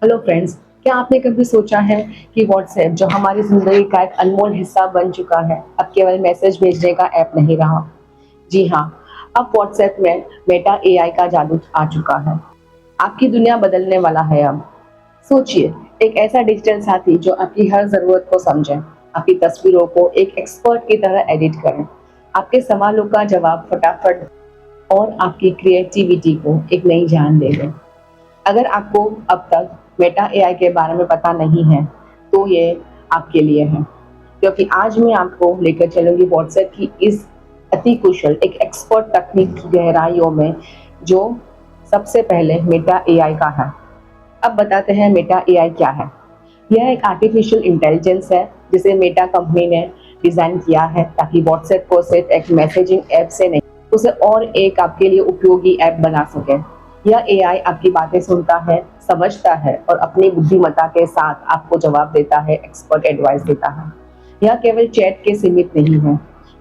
Hello friends, क्या आपने कभी सोचा है कि व्हाट्सएप जो हमारी ज़िंदगी का एक अनमोल हिस्सा बन चुका है, अब केवल मैसेज भेजने का ऐप नहीं रहा। जी हाँ, अब व्हाट्सएप में मेटा एआई का जादू आ चुका है। आपकी दुनिया बदलने वाला है अब। सोचिए, एक ऐसा डिजिटल साथी जो आपकी हर ज़रूरत को समझे, आपकी तस्वीरों को एक एक्सपर्ट की तरह एडिट करे, आपके सवालों का जवाब फटाफट और आपकी क्रिएटिविटी को एक नई जान दे दे। अगर आपको अब तक मेटा एआई के बारे में पता नहीं है, तो ये आपके लिए है। क्योंकि आज मैं आपको लेकर चलूँगी व्हाट्सएप की इस अति कुशल एक एक्सपर्ट तकनीक की गहराइयों में, जो सबसे पहले मेटा एआई का है। अब बताते हैं मेटा एआई क्या है। यह एक आर्टिफिशियल इंटेलिजेंस है जिसे मेटा कंपनी ने डिज़ाइन किया है ताकि व्हाट्सएप को सिर्फ एक मैसेजिंग ऐप से नहीं, उसे और एक आपके लिए उपयोगी ऐप बना सके। यह एआई आपकी बातें सुनता है, समझता है और अपनी बुद्धिमत्ता के साथ आपको जवाब देता है, एक्सपर्ट एडवाइस देता है। यह केवल चैट के सीमित नहीं है,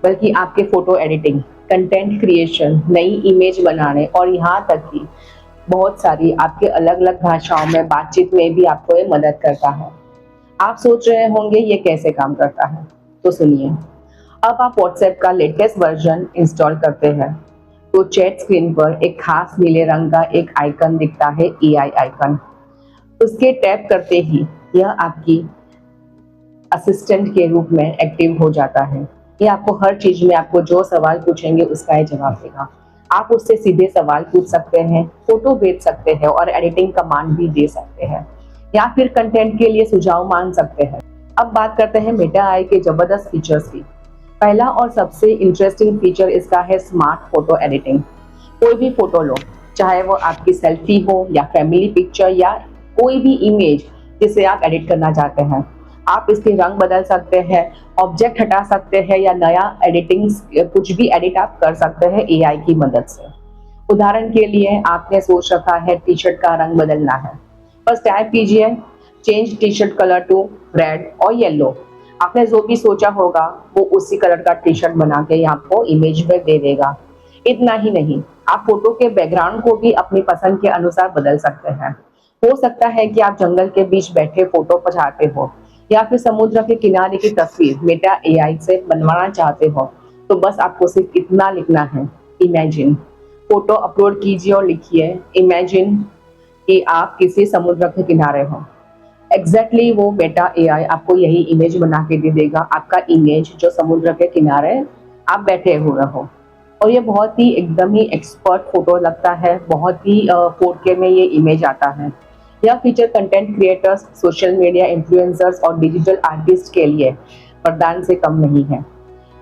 बल्कि आपके फोटो एडिटिंग, कंटेंट क्रिएशन, नई इमेज बनाने और यहाँ तक कि बहुत सारी आपके अलग-अलग भाषाओं में बातचीत में भी आपको ये मदद करता है। आप सोच रहे होंगे ये कैसे काम करता है? तो सुनिए। अब आप व्हाट्सएप का लेटेस्ट वर्जन इंस्टॉल करते हैं, तो चैट स्क्रीन पर एक खास नीले रंग का एक आइकन दिखता है, एआई आइकन। उसके टैप करते ही यह आपकी असिस्टेंट के रूप में एक्टिव हो जाता है। ये आपको हर चीज़ में आपको जो सवाल पूछेंगे उसका ये जवाब देगा। आप उससे सीधे सवाल पूछ सकते हैं, फोटो भेज सकते हैं और एडिटिंग कमांड भी दे सकते हैं, या फिर कंटेंट के लिए सुझाव मांग सकते हैं। अब बात करते हैं मेटा एआई के जबरदस्त फीचर्स की। पहला और सबसे इंटरेस्टिंग फीचर इसका है स्मार्ट फोटो एडिटिंग। कोई भी फोटो लो, चाहे वो आपकी सेल्फी हो या फैमिली पिक्चर या कोई भी इमेज जिसे आप एडिट करना चाहते हैं, आप इसके रंग बदल सकते हैं, ऑब्जेक्ट हटा सकते हैं या नया एडिटिंग कुछ भी एडिट आप कर सकते हैं एआई की मदद से। उदाहरण के लिए आपने सोच रखा है टी शर्ट का रंग बदलना है, बस टाइप कीजिए change T shirt colour to red और येलो। आपने जो भी सोचा होगा वो उसी कलर का टी शर्ट बना के आपको इमेज में दे देगा। इतना ही नहीं, आप फोटो के बैकग्राउंड को भी अपनी पसंद के अनुसार बदल सकते हैं। हो सकता है कि आप जंगल के बीच बैठे फोटो चाहते हो, या फिर समुद्र के किनारे की तस्वीर मेटा एआई से बनवाना चाहते हो, तो बस आपको सिर्फ इतना लिखना है, इमेजिन। फोटो अपलोड कीजिए और लिखिए इमेजिन कि आप किसी समुद्र के किनारे हो। एग्जैक्टली वो मेटा एआई आपको यही इमेज बना के दे देगा, आपका इमेज जो समुद्र के किनारे आप बैठे हुए हो। और ये बहुत ही एकदम ही एक्सपर्ट फोटो लगता है, बहुत ही 4K में ये इमेज आता है। यह feature content creators, social media influencers और डिजिटल आर्टिस्ट के लिए वरदान से कम नहीं है।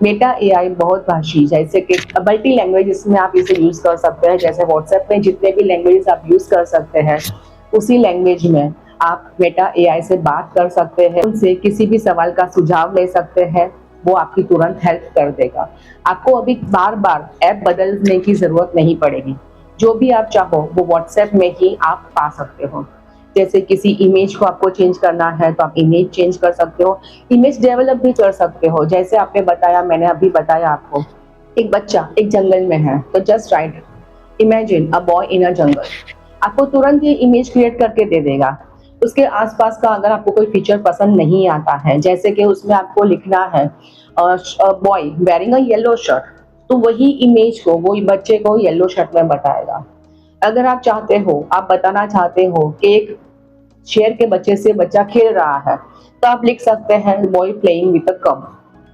मेटा एआई बहुत भाषी, जैसे कि मल्टी लैंग्वेज में आप इसे यूज़ कर सकते हैं। जैसे व्हाट्सएप में जितने भी लैंग्वेज आप यूज़ कर सकते हैं, उसी लैंग्वेज में आप मेटा एआई से बात कर सकते हैं, उनसे किसी भी सवाल का सुझाव ले सकते हैं, वो आपकी तुरंत हेल्प कर देगा। आपको अभी बार-बार ऐप बदलने की ज़रूरत नहीं पड़ेगी। जो भी आप चाहो वो व्हाट्सएप में ही आप पा सकते हो। जैसे किसी इमेज को आपको चेंज करना है तो आप इमेज चेंज कर सकते हो, इमेज डेवलप भी कर सकते हो। जैसे आपने बताया, मैंने अभी बताया आपको, एक बच्चा एक जंगल में है, तो just right imagine a boy in a jungle. आपको तुरंत ये इमेज क्रिएट करके दे देगा। उसके आसपास का अगर आपको कोई फीचर पसंद नहीं आता है, जैसे कि उसमें आपको लिखना है boy wearing a yellow shirt, तो वही इमेज को, वही बच्चे को येलो शर्ट में बताएगा। अगर आप चाहते हो, आप बताना चाहते हो कि एक शेर के बच्चे से बच्चा खेल रहा है, तो आप लिख सकते हैं बॉय प्लेइंग विद अ कब।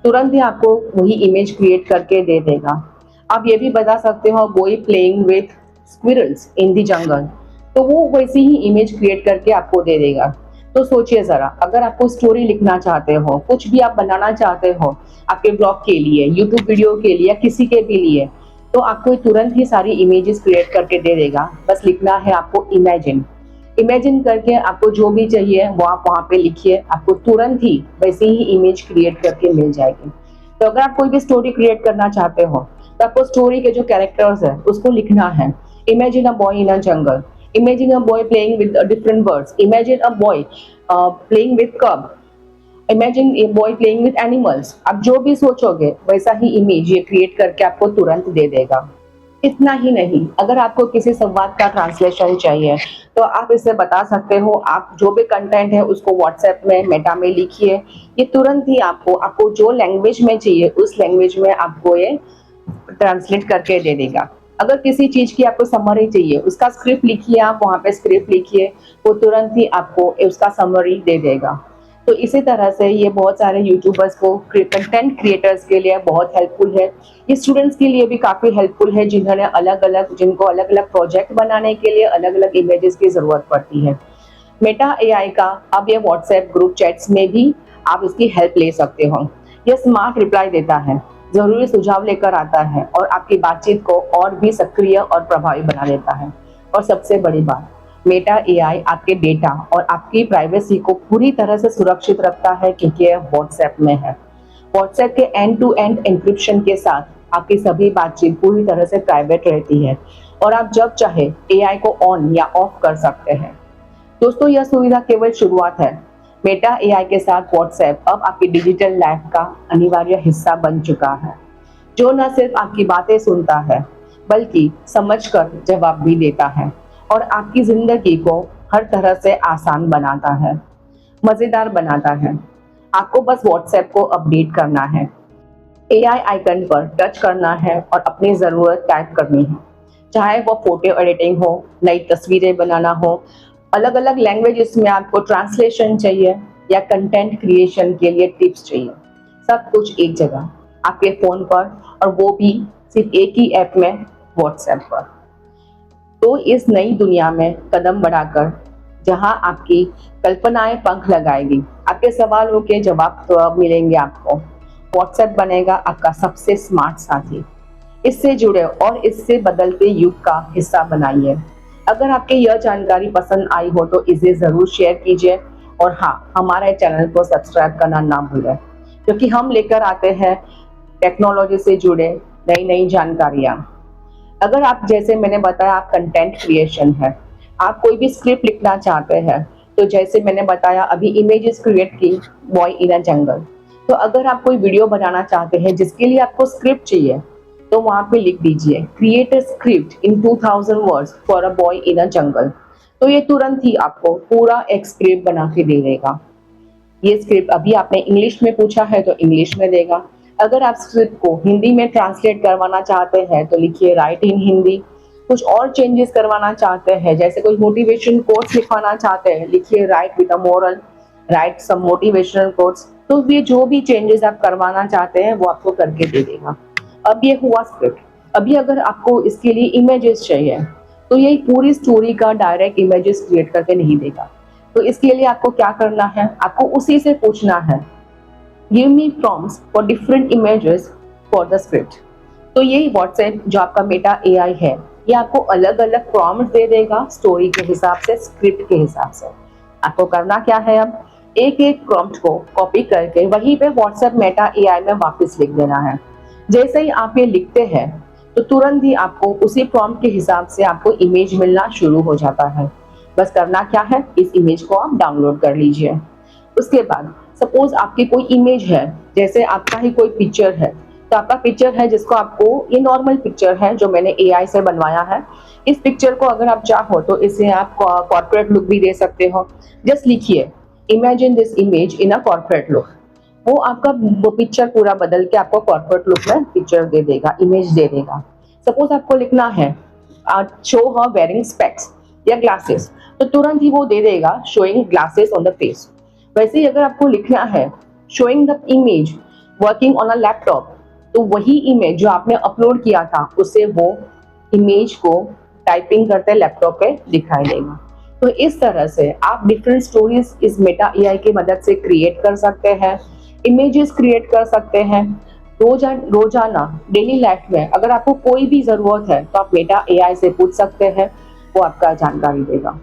तुरंत ही आपको वही इमेज क्रिएट करके दे देगा। आप ये भी बता सकते हो boy playing with squirrels in the jungle, तो वो वैसी ही इमेज क्रिएट करके आपको दे देगा। तो सोचिए ज़रा, अगर आपको स्टोरी लिखना चाहते हो, कुछ भी आप बनाना चाहते हो आपके ब्लॉग के लिए, यूट्यूब वीडियो के लिए या किसी के भी लिए, तो आपको तुरंत ही सारी इमेजेस क्रिएट करके दे देगा। बस लिखना है आपको इमेजिन। इमेजिन करके आपको जो भी चाहिए वो आप वहाँ पे लिखिए, आपको तुरंत ही वैसे ही इमेज क्रिएट करके मिल जाएगी। तो अगर आप कोई भी स्टोरी क्रिएट करना चाहते हो, तो आपको स्टोरी के जो कैरेक्टर्स है उसको लिखना है। Imagine a boy in a jungle, imagine a boy playing with different birds, imagine a boy playing with cub, imagine a boy playing with animals. आप जो भी सोचोगे वैसा ही इमेज ये क्रिएट करके आपको तुरंत दे देगा। इतना ही नहीं, अगर आपको किसी संवाद का ट्रांसलेशन चाहिए तो आप इसे बता सकते हो। आप जो भी कंटेंट है उसको व्हाट्सएप में मेटा में लिखिए, ये तुरंत ही आपको जो लैंग्वेज में चाहिए उस लैंग्वेज में आपको ये ट्रांसलेट करके दे देगा। अगर किसी चीज की आपको समरी चाहिए, उसका स्क्रिप्ट लिखिए, आप वहाँ पे स्क्रिप्ट लिखिए, वो तुरंत ही आपको उसका समरी दे देगा। तो इसी तरह से ये बहुत सारे यूट्यूबर्स को, कंटेंट क्रिएटर्स के लिए बहुत हेल्पफुल है। ये स्टूडेंट्स के लिए भी काफ़ी हेल्पफुल है जिनको अलग अलग प्रोजेक्ट बनाने के लिए अलग अलग इमेजेस की ज़रूरत पड़ती है। मेटा एआई का अब ये व्हाट्सएप ग्रुप चैट्स में भी आप इसकी हेल्प ले सकते हो। ये स्मार्ट रिप्लाई देता है, ज़रूरी सुझाव लेकर आता है और आपकी बातचीत को और भी सक्रिय और प्रभावी बना देता है। और सबसे बड़ी बात, मेटा एआई आपके डेटा और आपकी प्राइवेसी को पूरी तरह से सुरक्षित रखता है क्योंकि यह व्हाट्सएप में है। व्हाट्सएप के एंड टू एंड एन्क्रिप्शन के साथ आपकी सभी बातचीत पूरी तरह से प्राइवेट रहती है और आप जब चाहे एआई को ऑन या ऑफ कर सकते हैं। दोस्तों, यह सुविधा केवल शुरुआत है। मेटा एआई के साथ व्हाट्सएप अब आपकी डिजिटल लाइफ का अनिवार्य हिस्सा बन चुका है, जो न सिर्फ आपकी बातें सुनता है बल्कि समझकर जवाब भी देता है और आपकी जिंदगी को हर तरह से आसान बनाता है, मजेदार बनाता है। आपको बस व्हाट्सएप को अपडेट करना है, एआई आइकन पर टच करना है और अपनी ज़रूरत टाइप करनी है। चाहे वो फोटो एडिटिंग हो, नई तस्वीरें बनाना हो, अलग अलग लैंग्वेजेस में आपको ट्रांसलेशन चाहिए या कंटेंट क्रिएशन के लिए टिप्स चाहिए, सब कुछ एक जगह आपके फ़ोन पर, और वो भी सिर्फ एक ही ऐप में, व्हाट्सएप पर। तो इस नई दुनिया में कदम बढ़ाकर जहां आपकी कल्पनाएं पंख लगाएगी, आपके सवालों के जवाब तो अब मिलेंगे आपको, व्हाट्सएप बनेगा आपका सबसे स्मार्ट साथी। इससे जुड़े और इससे बदलते युग का हिस्सा बनाइए। अगर आपके यह जानकारी पसंद आई हो तो इसे ज़रूर शेयर कीजिए और हाँ, हमारे चैनल को सब्सक्राइब करना ना भूलें, क्योंकि हम लेकर आते हैं टेक्नोलॉजी से जुड़े नई नई जानकारियाँ। अगर आप, जैसे मैंने बताया, आप कंटेंट क्रिएशन है, आप कोई भी स्क्रिप्ट लिखना चाहते हैं, तो जैसे मैंने बताया अभी इमेजेस क्रिएट की, बॉय इन अ जंगल। तो अगर आप कोई वीडियो बनाना चाहते हैं जिसके लिए आपको स्क्रिप्ट चाहिए, तो वहाँ पे लिख दीजिए create a script in 2000 words for a boy in a jungle. तो ये तुरंत ही आपको पूरा एक स्क्रिप्ट बना के दे देगा। ये स्क्रिप्ट अभी आपने इंग्लिश में पूछा है तो इंग्लिश में देगा। अगर आप स्क्रिप्ट को हिंदी में ट्रांसलेट करवाना चाहते हैं तो लिखिए राइट इन हिंदी। कुछ और चेंजेस करवाना चाहते हैं, जैसे कोई मोटिवेशन कोट्स लिखवाना चाहते हैं, लिखिए write with a moral, write some motivational quotes. तो ये जो भी चेंजेस आप करवाना चाहते हैं वो आपको करके दे देगा। अब ये हुआ स्क्रिप्ट। अभी अगर आपको इसके लिए इमेजेस चाहिए तो ये पूरी स्टोरी का डायरेक्ट इमेजेस क्रिएट करके नहीं देगा। तो इसके लिए आपको क्या करना है, आपको उसी से पूछना है give me prompts for different images for the script. तो ये व्हाट्सएप जो आपका मेटा एआई है, ये आपको अलग अलग प्रॉम्प्ट दे देगा स्टोरी के हिसाब से, स्क्रिप्ट के हिसाब से। आपको करना क्या है, अब एक एक प्रॉम्प्ट को कॉपी करके वहीं पे व्हाट्सएप मेटा एआई में वापस लिख देना है। जैसे ही आप ये लिखते हैं तो तुरंत ही आपको उसी प्रॉम्प्ट के हिसाब से आपको इमेज मिलना शुरू हो जाता है। बस करना क्या है, इस इमेज को आप डाउनलोड कर लीजिए। उसके बाद सपोज आपकी कोई इमेज है, जैसे आपका ही कोई पिक्चर है, तो आपका पिक्चर है जिसको आपको, ये नॉर्मल पिक्चर है जो मैंने एआई से बनवाया है। इस पिक्चर को अगर आप चाहो तो इसे आप कॉर्पोरेट लुक भी दे सकते हो। जस्ट लिखिए imagine this image in a corporate look. वो आपका वो पिक्चर पूरा बदल के आपको कॉर्पोरेट लुक में पिक्चर दे देगा, इमेज दे देगा। सपोज आपको लिखना है शो हर वेयरिंग स्पेक्स या ग्लासेस, तो तुरंत ही वो दे देगा showing glasses on the face. वैसे ही अगर आपको लिखना है showing the image working on a laptop, तो वही इमेज जो आपने अपलोड किया था उसे वो इमेज को टाइपिंग करते लैपटॉप पे दिखाई देगा। तो इस तरह से आप डिफरेंट स्टोरीज इस मेटा एआई की मदद से क्रिएट कर सकते हैं, इमेजेस क्रिएट कर सकते हैं। रोजाना डेली लाइफ में अगर आपको कोई भी ज़रूरत है तो आप मेटा एआई से पूछ सकते हैं, वो आपका जानकारी देगा।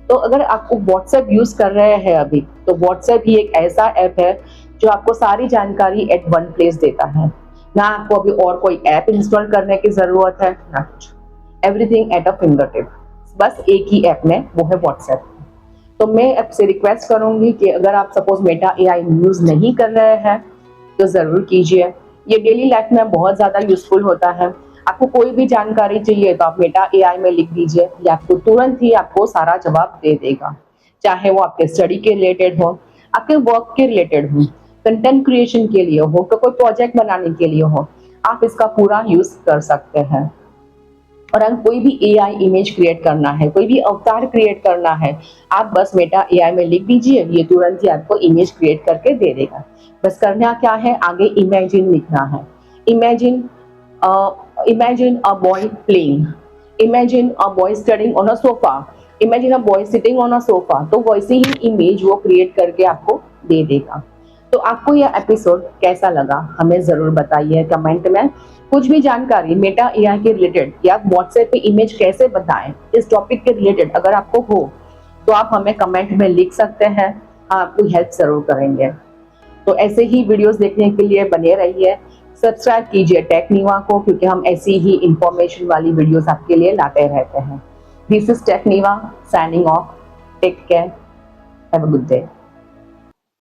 तो अगर आपको व्हाट्सएप यूज़ कर रहे हैं अभी, तो व्हाट्सएप ही एक ऐसा ऐप है जो आपको सारी जानकारी एट वन प्लेस देता है। ना आपको अभी और कोई ऐप इंस्टॉल करने की ज़रूरत है, ना कुछ, everything at a finger tip, बस एक ही ऐप में, वो है व्हाट्सएप। तो मैं आपसे रिक्वेस्ट करूंगी कि अगर आप सपोज मेटा एआई यूज़ नहीं कर रहे हैं तो ज़रूर कीजिए। ये डेली लाइफ में बहुत ज़्यादा यूज़फुल होता है। आपको कोई भी जानकारी चाहिए तो आप मेटा एआई में लिख दीजिए, ये आपको तुरंत ही आपको सारा जवाब दे देगा। चाहे वो आपके स्टडी के रिलेटेड हो, आपके वर्क के रिलेटेड हो, कंटेंट क्रिएशन के लिए हो, कोई प्रोजेक्ट बनाने के लिए हो, आप इसका पूरा यूज कर सकते हैं। और अगर कोई भी एआई इमेज क्रिएट करना है, कोई भी अवतार क्रिएट करना है, आप बस मेटा एआई में लिख दीजिए, ये तुरंत ही आपको इमेज क्रिएट करके दे देगा। बस करना क्या है, आगे इमेजिन लिखना है। Imagine imagine a boy playing, imagine a boy studying on a sofa, imagine a boy sitting on a sofa। तो वैसे ही इमेज वो क्रिएट करके आपको दे देगा। तो आपको यह एपिसोड कैसा लगा हमें जरूर बताइए कमेंट में। कुछ भी जानकारी मेटा एआई के रिलेटेड या व्हाट्सएप पे इमेज कैसे बनाएं, इस टॉपिक के रिलेटेड अगर आपको हो तो आप हमें कमेंट में लिख सकते हैं, हम आपको हेल्प जरूर करेंगे। तो ऐसे ही वीडियोस देखने के लिए बने रहिए, सब्सक्राइब कीजिए टेक्निवा को, क्योंकि हम ऐसी ही इंफॉर्मेशन वाली वीडियोस आपके लिए लाते रहते हैं। This is Techniva signing off, take care, have a good day.